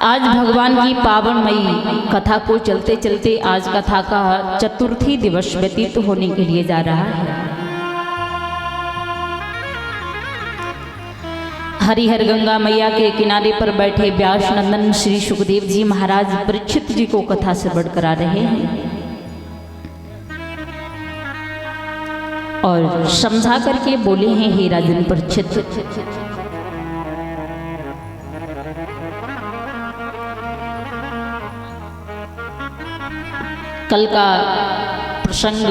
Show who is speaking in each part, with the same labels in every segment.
Speaker 1: आज भगवान की पावनमयी कथा को चलते चलते आज कथा का चतुर्थी दिवस व्यतीत होने के लिए जा रहा है। हरिहर गंगा मैया के किनारे पर बैठे व्यास नंदन श्री सुखदेव जी महाराज परीक्षित जी को कथा से श्रवण करा रहे हैं और समझा करके बोले हैं, हे राजन परीक्षित, कल का प्रसंग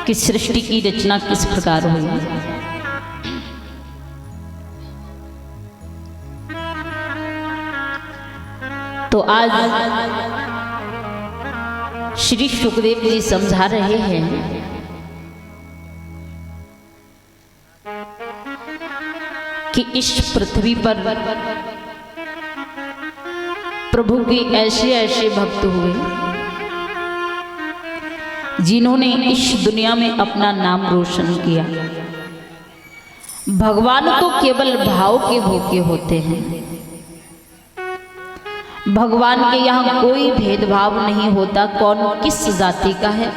Speaker 1: कि सृष्टि की रचना किस प्रकार हुई। तो आज श्री सुखदेव जी समझा रहे हैं कि इस पृथ्वी पर प्रभु के ऐसे ऐसे भक्त हुए जिन्होंने इस दुनिया में अपना नाम रोशन किया। भगवान तो केवल भाव के भूखे होते हैं। भगवान के यहाँ कोई भेदभाव नहीं होता, कौन किस जाति का है,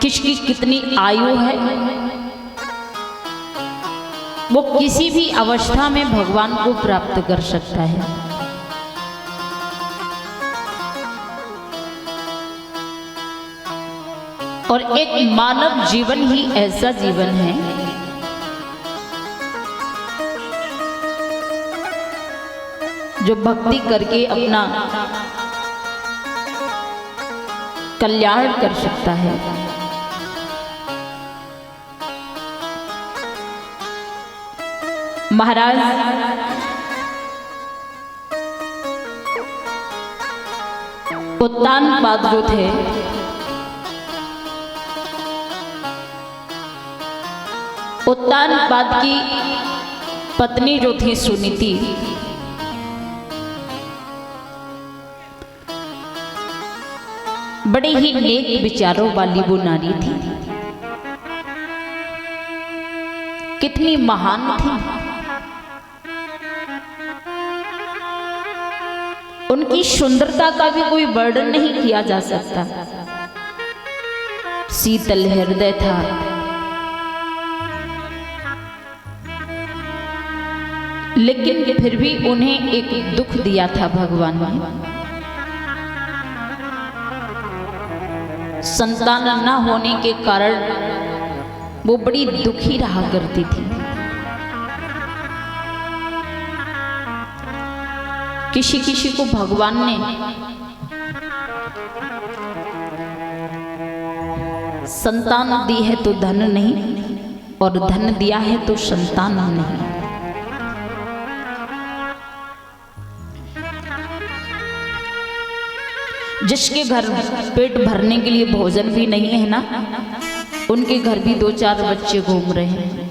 Speaker 1: किसकी कितनी आयु है, वो किसी भी अवस्था में भगवान को प्राप्त कर सकता है। और एक मानव जीवन ही ऐसा जीवन है जो भक्ति करके अपना कल्याण कर सकता है। महाराज उत्तानपाद जो थे, उत्तानपाद की पत्नी जो थी सुनीति, बड़े ही नेक विचारों वाली वो नारी थी। कितनी महान थी। उनकी सुंदरता का भी कोई वर्णन नहीं किया जा सकता। शीतल हृदय था, लेकिन फिर भी उन्हें एक दुख दिया था भगवान ने। संतान न होने के कारण वो बड़ी दुखी रहा करती थी। किसी किसी को भगवान ने संतान दी है तो धन नहीं, और धन दिया है तो संतान नहीं। जिसके घर पेट भरने के लिए भोजन भी नहीं है ना, उनके घर भी 2-4 बच्चे घूम रहे हैं।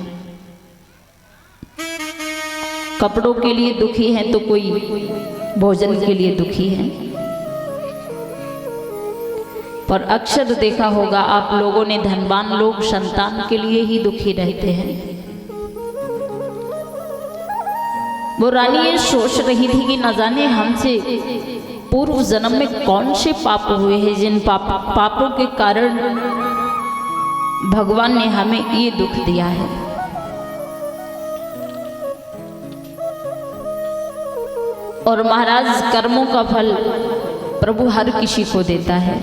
Speaker 1: कपड़ों के लिए दुखी हैं तो कोई भोजन के लिए दुखी है। पर अक्सर देखा होगा आप लोगों ने, धनवान लोग संतान के लिए ही दुखी रहते हैं। वो रानी ये सोच रही थी कि न जाने हमसे पूर्व जन्म में कौन से पाप हुए हैं, जिन पापों के कारण भगवान ने हमें ये दुख दिया है। और महाराज कर्मों का फल प्रभु हर किसी को देता है।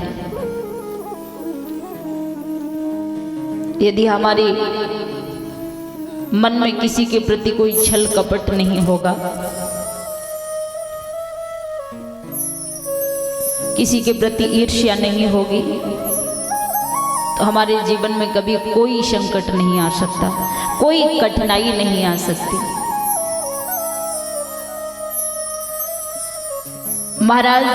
Speaker 1: यदि हमारे मन में किसी के प्रति कोई छल कपट नहीं होगा, किसी के प्रति ईर्ष्या नहीं होगी, तो हमारे जीवन में कभी कोई संकट नहीं आ सकता, कोई कठिनाई नहीं आ सकती। महाराज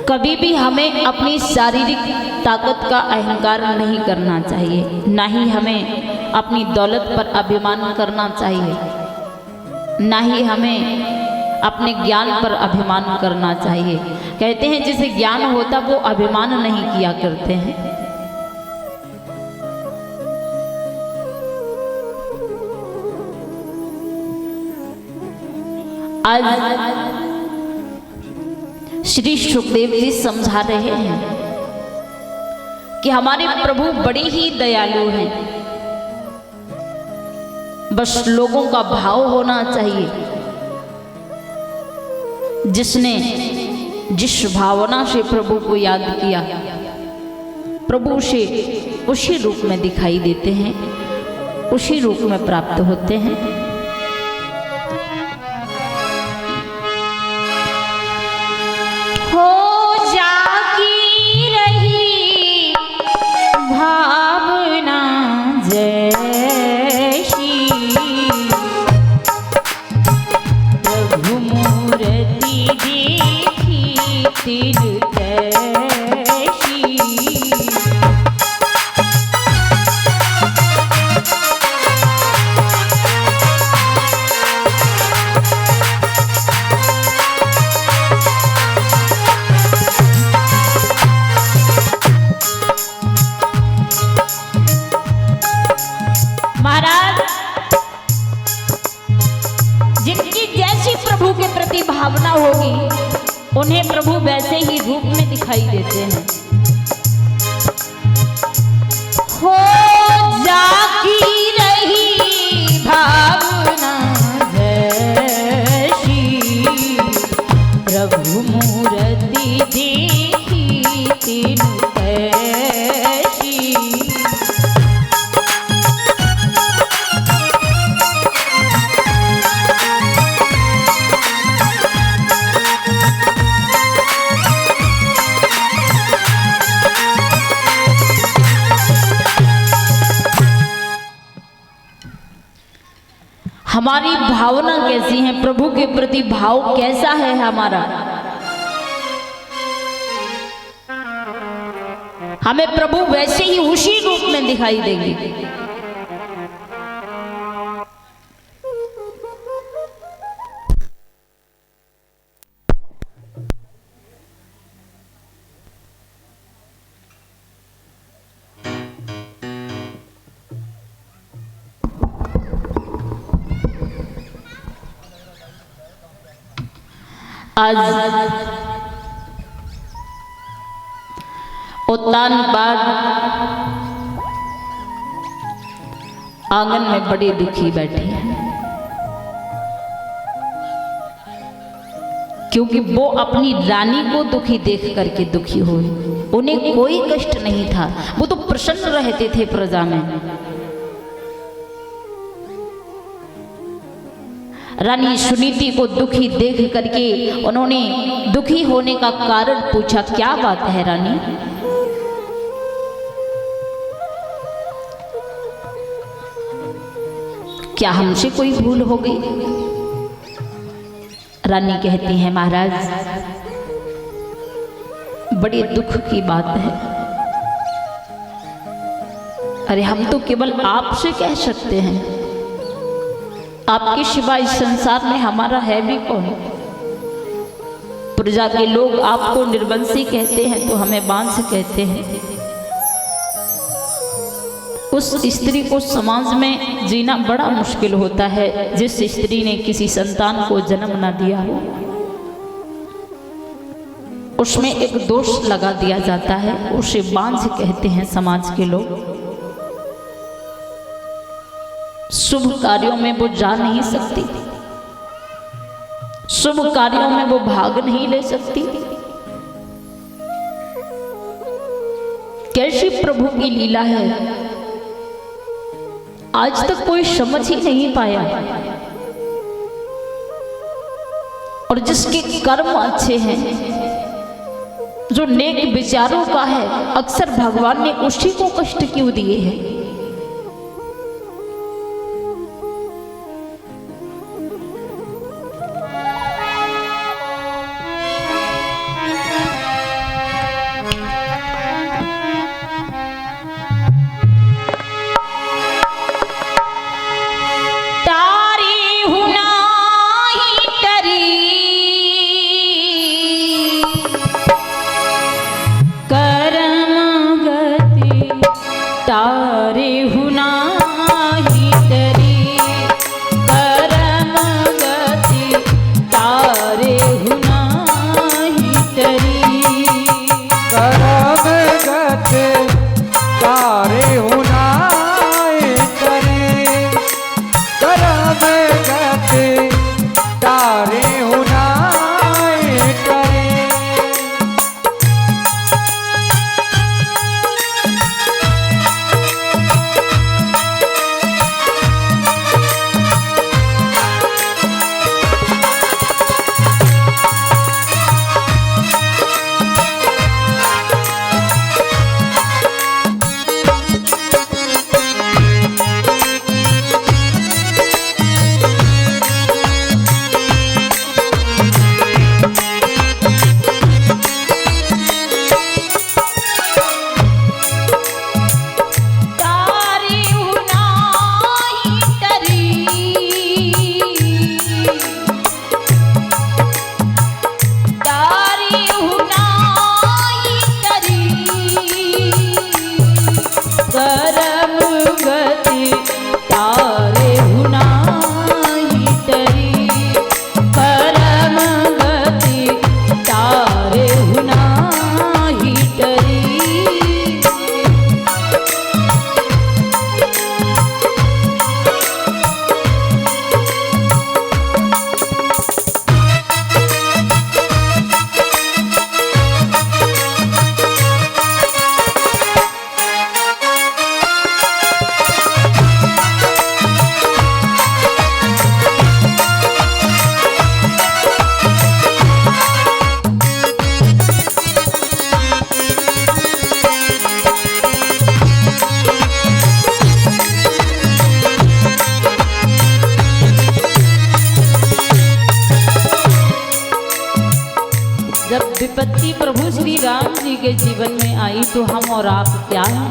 Speaker 1: कभी भी हमें अपनी शारीरिक ताकत का अहंकार नहीं करना चाहिए, ना ही हमें अपनी दौलत पर अभिमान करना चाहिए, ना ही हमें अपने ज्ञान पर अभिमान करना चाहिए। कहते हैं जिसे ज्ञान होता वो अभिमान नहीं किया करते हैं। आज श्री सुखदेव जी समझा रहे हैं कि हमारे प्रभु बड़े ही दयालु हैं, बस लोगों का भाव होना चाहिए। जिसने जिस भावना से प्रभु को याद किया, प्रभु से उसी रूप में दिखाई देते हैं, उसी रूप में प्राप्त होते हैं। हो जागी रही भावना जैसी, प्रभु मूर्ति देखी तिल तैसी। महाराज, जिनकी जैसी प्रभु के प्रति भावना होगी, उन्हें प्रभु वैसे ही रूप में दिखाई देते हैं। हो जागी रही भावना जैसी, प्रभु मूर्ति देखी तिनु तैसी। हमारी भावना कैसी है, प्रभु के प्रति भाव कैसा है हमारा, हमें प्रभु वैसे ही उसी रूप में दिखाई देंगे। आज उत्तान बाद आंगन में बड़ी दुखी बैठी है, क्योंकि वो अपनी रानी को दुखी देख करके दुखी हुई। उन्हें कोई कष्ट नहीं था, वो तो प्रसन्न रहते थे प्रजा में। रानी सुनीति को दुखी देख करके उन्होंने दुखी होने का कारण पूछा, क्या बात है रानी? क्या हमसे कोई भूल हो गई? रानी कहती है, महाराज बड़ी दुख की बात है। अरे हम तो केवल आपसे कह सकते हैं, आपके सिवा इस संसार में हमारा है भी कौन? प्रजा के लोग आपको निर्वंशी कहते हैं तो हमें बांस कहते हैं। उस स्त्री को समाज में जीना बड़ा मुश्किल होता है जिस स्त्री ने किसी संतान को जन्म ना दिया हो। उसमें एक दोष लगा दिया जाता है, उसे बांझ कहते हैं समाज के लोग। शुभ कार्यों में वो जा नहीं सकती, शुभ कार्यों में वो भाग नहीं ले सकती। कैसी प्रभु की लीला है, आज तक कोई समझ ही नहीं पाया। और जिसके कर्म अच्छे हैं, जो नेक विचारों का है, अक्सर भगवान ने उसी को कष्ट क्यों दिए हैं? तारे हुना ही तेरी कर्म गति विपत्ति प्रभु श्री राम जी के जीवन में आई तो हम और आप क्या हैं?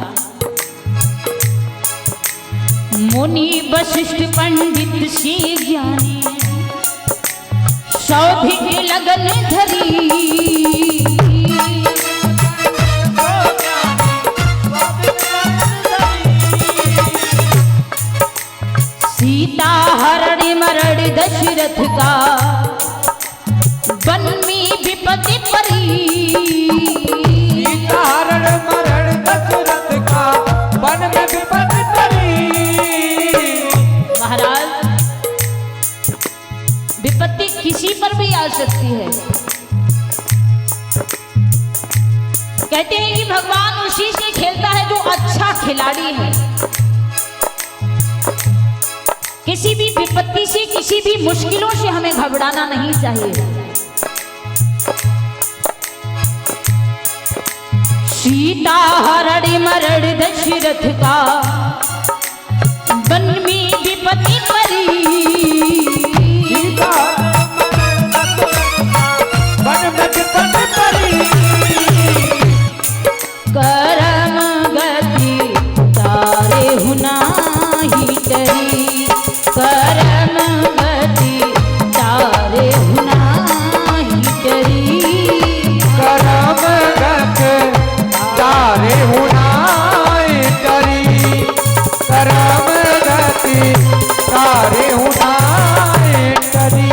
Speaker 1: मुनि वशिष्ठ पंडित श्री ज्ञानी सौभिक लगन धरी, सीता हरण मरण दशरथ का वन में विपत्ति परी।
Speaker 2: सीता हरण मरण दशरथ का वन में विपत्ति परी।
Speaker 1: महाराज विपत्ति किसी पर भी आ सकती है। कहते हैं कि भगवान उसी से खेलता है जो अच्छा खिलाड़ी है। किसी भी विपत्ति से, किसी भी मुश्किलों से हमें घबराना नहीं चाहिए। सीता हरण मरण दशरथ का वन में विपत्ति परी।
Speaker 2: सीता हरण दशरथ का वन में विपत्ति परी।
Speaker 1: करम गति तारे हुनाही टरी, करम गति तारे हुनाही टरी।
Speaker 2: करम गति तारे हुनाई टरी। करम गति तारे हुनाई टरी।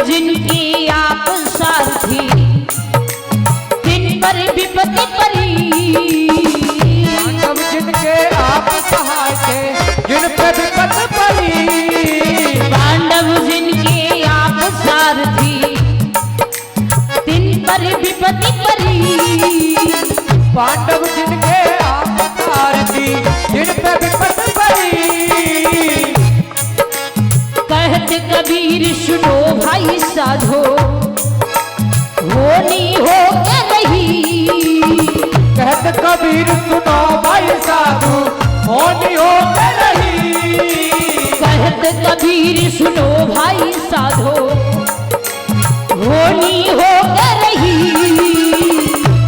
Speaker 1: जिनकी आप सारथी दिन पर विपत्ति परी।
Speaker 2: पांडव जिनके आप सहाय थे जिन पे विपत्ति परी।
Speaker 1: पांडव जिनके आप सारथी दिन पर विपत्ति परी।
Speaker 2: पांडव जिनके आप सारथी जिन पे विपत्ति परी।
Speaker 1: कहत कबीर सुनो भाई साधो होनी हो के नहीं।
Speaker 2: कहत कबीर सुनो भाई साधु होनी हो के नहीं।
Speaker 1: कहत कबीर सुनो भाई साधो होनी हो के नहीं।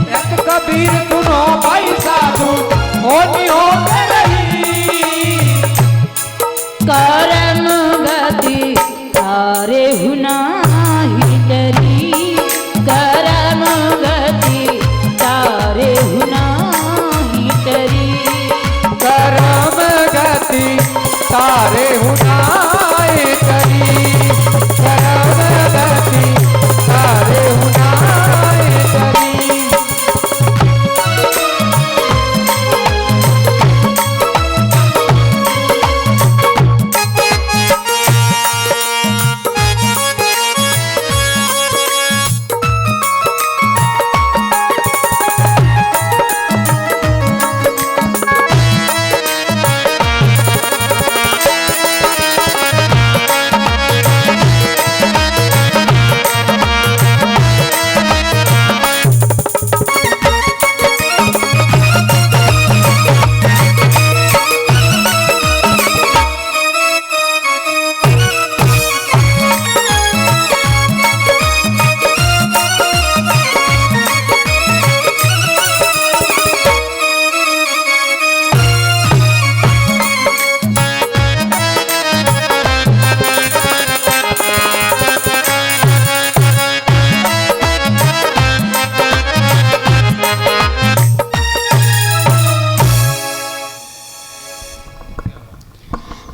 Speaker 2: कहत कबीर सुनो भाई साधु होनी हो के नहीं।
Speaker 1: करम गति तारे हुनाही टरी। करम गति तारे हुनाही टरी।
Speaker 2: करम गति तारे हुनाई टरी। करम गति तारे हुनाई टरी।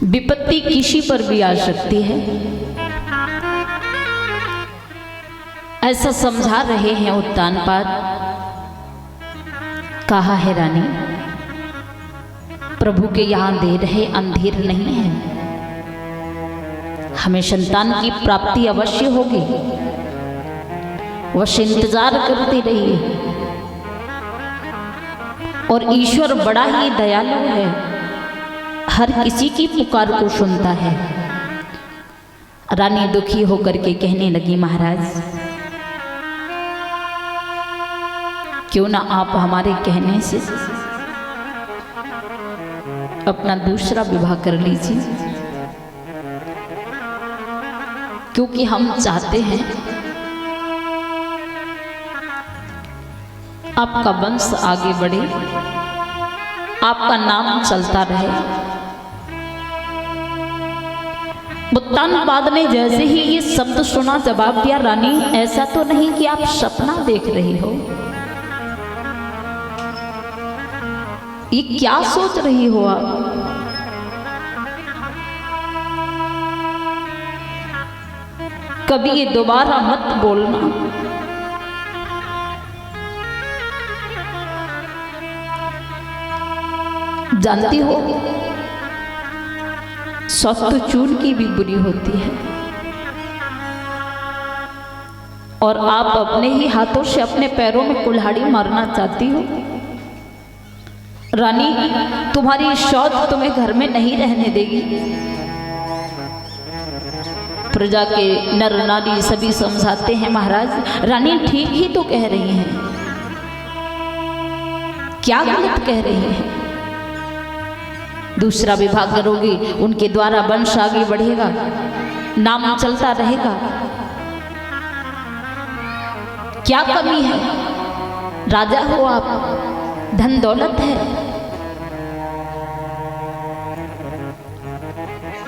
Speaker 1: विपत्ति किसी पर भी आ सकती है। ऐसा समझा रहे हैं उत्तानपाद। कहा है रानी, प्रभु के यहाँ देर है अंधेर नहीं है, हमें संतान की प्राप्ति अवश्य होगी, वश इंतजार करती रहिए। और ईश्वर बड़ा ही दयालु है, हर किसी की पुकार को सुनता है। रानी दुखी होकर के कहने लगी, महाराज क्यों ना आप हमारे कहने से अपना दूसरा विवाह कर लीजिए, क्योंकि हम चाहते हैं आपका वंश आगे बढ़े, आपका नाम चलता रहे। उत्तानपाद ने जैसे ही ये शब्द सुना जवाब दिया, रानी ऐसा तो नहीं कि आप सपना देख रही हो, ये क्या सोच रही हो आप? कभी ये दोबारा मत बोलना। जानती हो सख्त चून की भी बुरी होती है, और आप अपने ही हाथों से अपने पैरों में कुल्हाड़ी मारना चाहती हो। रानी तुम्हारी शौच तुम्हें घर में नहीं रहने देगी। प्रजा के नर नारी सभी समझाते हैं, महाराज रानी ठीक ही तो कह रही हैं, क्या गलत कह रही हैं? दूसरा विवाह करोगी, उनके द्वारा वंश आगे बढ़ेगा, नाम चलता रहेगा, क्या कमी है? राजा हो आप, धन दौलत है।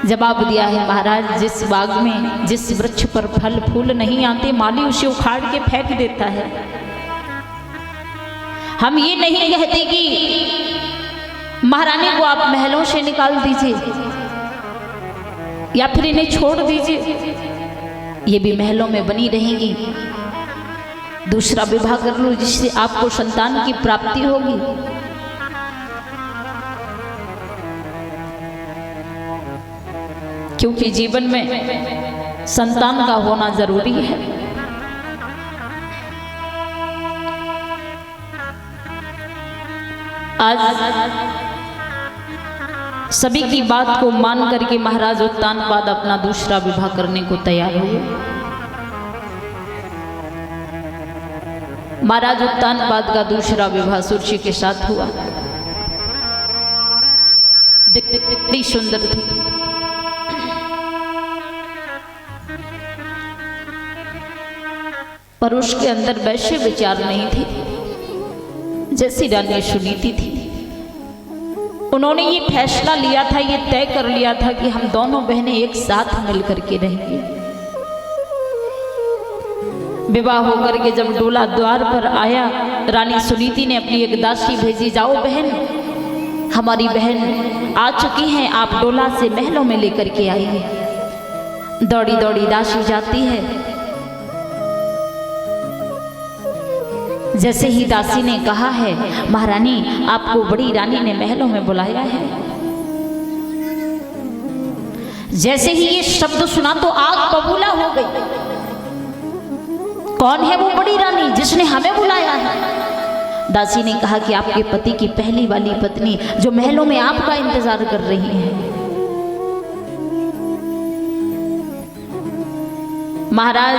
Speaker 1: जवाब दिया है, महाराज जिस बाग में जिस वृक्ष पर फल फूल नहीं आते, माली उसे उखाड़ के फेंक देता है। हम ये नहीं कहते कि महारानी को आप महलों से निकाल दीजिए या फिर इन्हें छोड़ दीजिए, ये भी महलों में बनी रहेंगी। दूसरा विवाह कर लो जिससे आपको संतान की प्राप्ति होगी। क्योंकि जीवन में संतान का होना जरूरी है। आज सभी की बात को मान करके महाराज उत्तानपाद अपना दूसरा विवाह करने को तैयार हुए। महाराज उत्तानपाद का दूसरा विवाह सुरची के साथ हुआ। दिखती सुंदर थी, पर उसके अंदर वैसे विचार नहीं थे जैसी रानी सुनीति थी। उन्होंने ये फैसला लिया था, ये तय कर लिया था कि हम दोनों बहनें एक साथ मिलकर के रहेंगे। विवाह होकर के जब डोला द्वार पर आया, रानी सुनीति ने अपनी एक दासी भेजी, जाओ बहन, हमारी बहन आ चुकी हैं, आप डोला से महलों में लेकर के आइए। दौड़ी दौड़ी दासी जाती है। जैसे ही दासी ने कहा है, महारानी आपको बड़ी रानी ने महलों में बुलाया है, जैसे ही ये शब्द सुना तो आग बबूला हो गई। कौन है वो बड़ी रानी जिसने हमें बुलाया है? दासी ने कहा कि आपके पति की पहली वाली पत्नी जो महलों में आपका इंतजार कर रही है। महाराज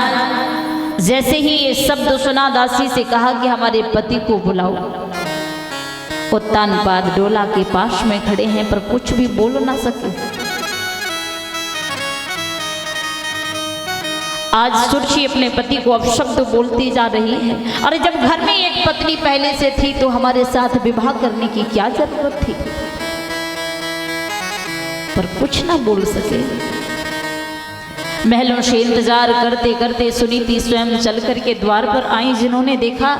Speaker 1: जैसे ही ये शब्द सुना, दासी से कहा कि हमारे पति को बुलाओ। उत्तानपाद डोला के पास में खड़े हैं पर कुछ भी बोल ना सके। आज सुरची अपने पति को अपशब्द बोलती जा रही है। अरे जब घर में एक पत्नी पहले से थी तो हमारे साथ विवाह करने की क्या जरूरत थी? पर कुछ ना बोल सके। महलों से इंतजार करते करते सुनीति स्वयं चल करके द्वार पर आई। जिन्होंने देखा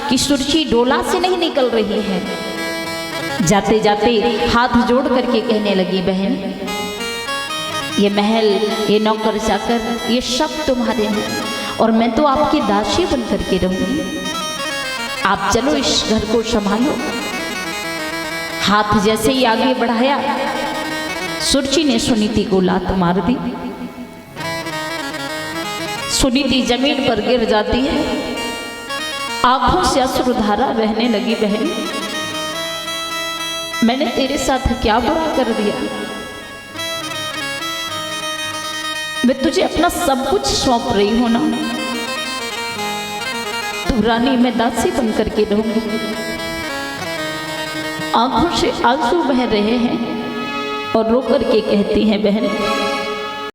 Speaker 1: कि सुरची डोला से नहीं निकल रही है, जाते जाते हाथ जोड़ करके कहने लगी, बहन ये महल, ये नौकर चाकर, ये सब तुम्हारे हैं और मैं तो आपकी दासी बन करके रहूंगी। आप चलो इस घर को संभालो। हाथ जैसे ही आगे बढ़ाया, सुरुचि ने सुनीति को लात मार दी। सुनीति जमीन पर गिर जाती है, आंखों से अश्रुधारा बहने लगी। बहन, मैंने तेरे साथ क्या बुरा कर दिया? मैं तुझे अपना सब कुछ सौंप रही हूं ना। तू रानी, मैं दासी बन करके रहूंगी। आंखों से आंसू बह रहे हैं और रो करके कहती हैं, बहन